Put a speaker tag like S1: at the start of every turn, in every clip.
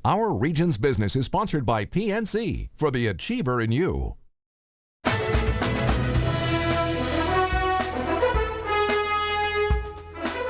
S1: Our region's business is sponsored by PNC for the achiever in you.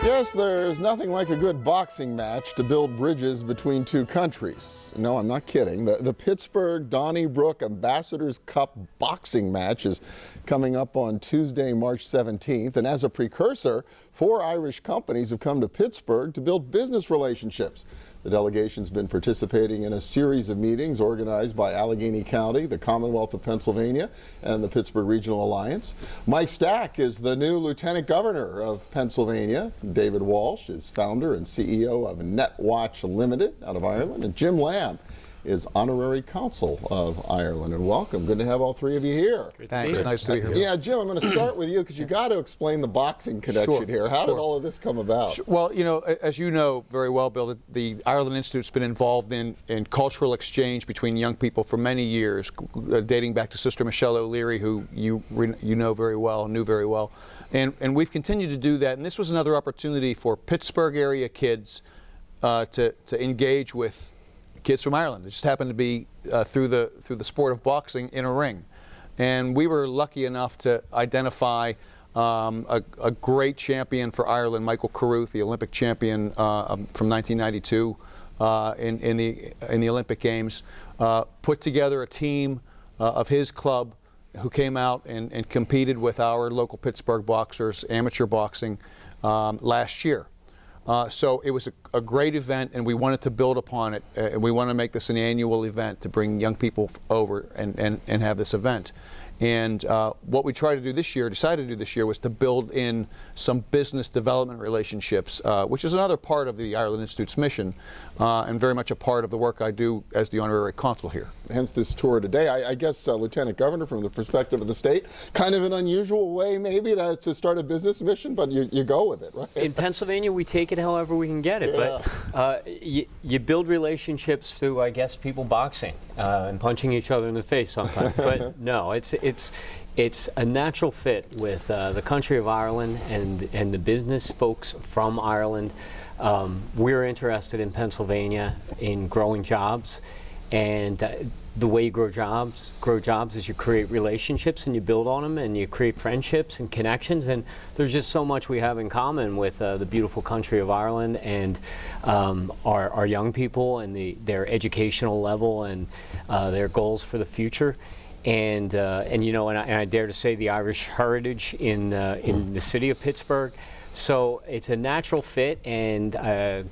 S2: Yes, there's nothing like a good boxing match to build bridges between two countries. No, I'm not kidding. The Pittsburgh Donnybrook Ambassadors Cup boxing match is coming up on Tuesday, March 17th. And as a precursor, 4 Irish companies have come to Pittsburgh to build business relationships. The delegation's been participating in a series of meetings organized by Allegheny County, the Commonwealth of Pennsylvania, and the Pittsburgh Regional Alliance. Mike Stack is the new Lieutenant Governor of Pennsylvania. David Walsh is founder and CEO of NetWatch Limited out of Ireland. And Jim Lamb is Honorary Consul of Ireland. And welcome. Good to have all 3 of you here.
S3: Thanks. Nice to be here.
S2: Yeah, Jim, I'm going to start with you because you got to explain the boxing connection here. How did all of this come about?
S3: Well, you know, as you know very well, Bill, the Ireland Institute's been involved in cultural exchange between young people for many years, dating back to Sister Michelle O'Leary, who you know very well, knew very well. And we've continued to do that. And this was another opportunity for Pittsburgh area kids to engage with kids from Ireland. It just happened to be through the sport of boxing in a ring. And we were lucky enough to identify a great champion for Ireland, Michael Carruth, the Olympic champion from 1992 in the Olympic Games, put together a team of his club who came out and competed with our local Pittsburgh boxers, amateur boxing, last year. So it was a great event, and we wanted to build upon it. And we want to make this an annual event to bring young people over and have this event. And what we decided to do this year, was to build in some business development relationships, which is another part of the Ireland Institute's mission, and very much a part of the work I do as the Honorary Consul here.
S2: Hence this tour today. I guess, Lieutenant Governor, from the perspective of the state, kind of an unusual way maybe to start a business mission, but you go with it, right?
S4: In Pennsylvania, we take it however we can get it. Yeah. But you build relationships through, I guess, people boxing and punching each other in the face sometimes. But no, it's a natural fit with the country of Ireland and the business folks from Ireland. We're interested in Pennsylvania in growing jobs, and the way you grow jobs is you create relationships and you build on them and you create friendships and connections, and there's just so much we have in common with the beautiful country of Ireland and our young people and their educational level and their goals for the future. And you know, and I dare to say the Irish heritage in the city of Pittsburgh. So it's a natural fit, and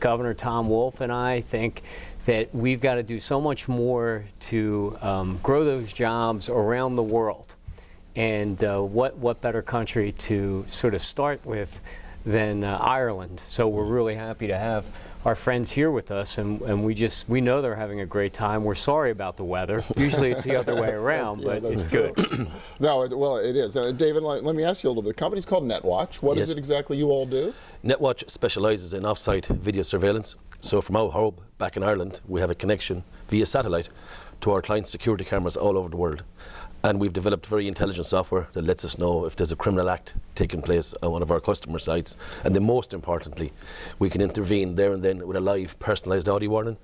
S4: Governor Tom Wolf and I think that we've got to do so much more to grow those jobs around the world. And what better country to sort of start with than Ireland? So we're really happy to have our friends here with us, and we know they're having a great time. We're sorry about the weather. Usually it's the other way around, but it's good.
S2: No, well, it is. David, let me ask you a little bit. The company's called NetWatch. What is it exactly you all do?
S5: NetWatch specialises in off-site video surveillance. So from our hub back in Ireland, we have a connection via satellite to our clients' security cameras all over the world. And we've developed very intelligent software that lets us know if there's a criminal act taking place on one of our customer sites. And then most importantly, we can intervene there and then with a live personalised audio warning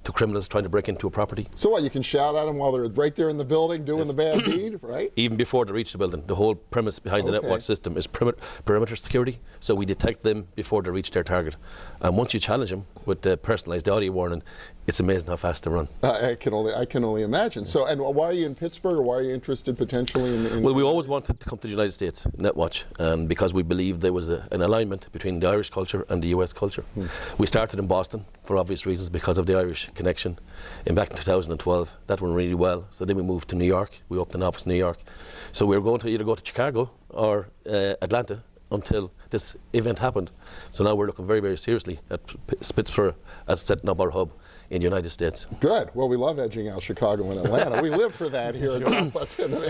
S5: to criminals trying to break into a property.
S2: So what, you can shout at them while they're right there in the building doing the bad deed, right?
S5: Even before they reach the building. The whole premise behind the NetWatch system is perimeter security, so we detect them before they reach their target. And once you challenge them with the personalised audio warning, it's amazing how fast they run. I can
S2: only imagine. So, and why are you in Pittsburgh, or why are you interested potentially in
S5: Well, we always wanted to come to the United States, NetWatch, because we believed there was an alignment between the Irish culture and the US culture. We started in Boston for obvious reasons because of the Irish connection. And back in 2012, that went really well. So then we moved to New York. We opened an office in New York. So we were going to either go to Chicago or Atlanta until this event happened. So now we're looking very, very seriously at Pittsburgh as setting up our hub in the United States.
S2: Good. Well, we love edging out Chicago and Atlanta. We live for that here in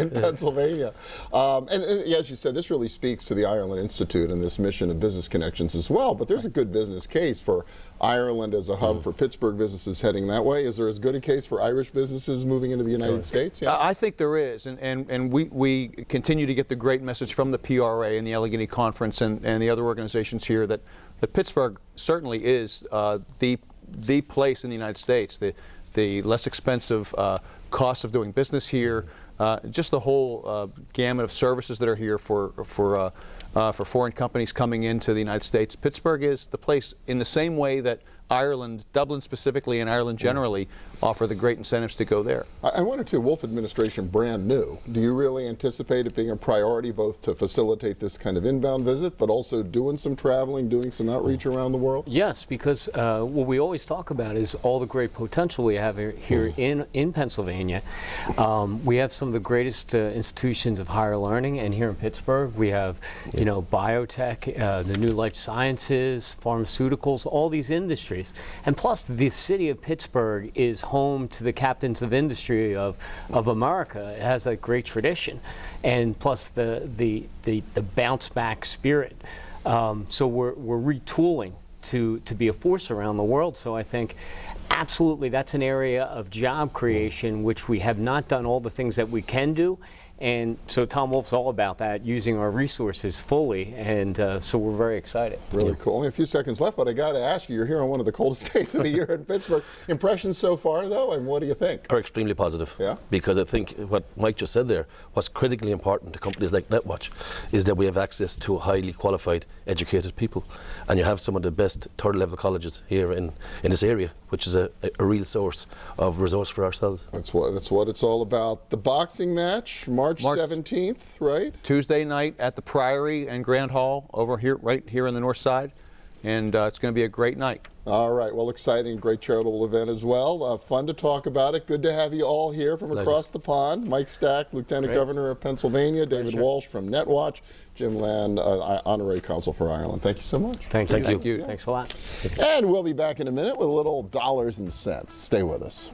S2: Pennsylvania. And as you said, this really speaks to the Ireland Institute and this mission of business connections as well. But there's a good business case for Ireland as a hub for Pittsburgh businesses heading that way. Is there as good a case for Irish businesses moving into the United States? Yeah.
S3: I think there is. And we continue to get the great message from the PRA and the Allegheny Conference and the other organizations here that Pittsburgh certainly is the the place in the United States. The less expensive cost of doing business here, just the whole gamut of services that are here for foreign companies coming into the United States. Pittsburgh is the place in the same way that Ireland, Dublin specifically, and Ireland generally offer the great incentives to go there.
S2: I wonder too, Wolf administration brand new. Do you really anticipate it being a priority both to facilitate this kind of inbound visit, but also doing some traveling, doing some outreach around the world?
S4: Yes, because what we always talk about is all the great potential we have here in Pennsylvania. We have some of the greatest institutions of higher learning, and here in Pittsburgh we have, you know, biotech, the new life sciences, pharmaceuticals, all these industries. And plus, the city of Pittsburgh is home to the captains of industry of America. It has a great tradition, and plus the bounce back spirit. So we're retooling to be a force around the world. So I think absolutely that's an area of job creation which we have not done all the things that we can do. And so Tom Wolf's all about that, using our resources fully, and so we're very excited.
S2: Really cool. Only a few seconds left, but I got to ask you, you're here on one of the coldest days of the year in Pittsburgh. Impressions so far, though, and what do you think?
S5: Are extremely positive.
S2: Yeah.
S5: Because I think what Mike just said there, what's critically important to companies like NetWatch is that we have access to highly qualified, educated people, and you have some of the best third-level colleges here in this area, which is a real source of resource for ourselves.
S2: That's what it's all about. The boxing match, March 17th, right?
S3: Tuesday night at the Priory and Grand Hall over here, right here on the north side, and it's going to be a great night.
S2: All right, well, exciting, great charitable event as well. Fun to talk about it. Good to have you all here from across the pond. Mike Stack, Lieutenant Governor of Pennsylvania, David Walsh from NetWatch, Jim Land, Honorary Consul for Ireland. Thank you so much.
S4: Thank you.
S3: Thank you.
S4: Thanks a lot.
S2: And we'll be back in a minute with a little dollars and cents. Stay with us.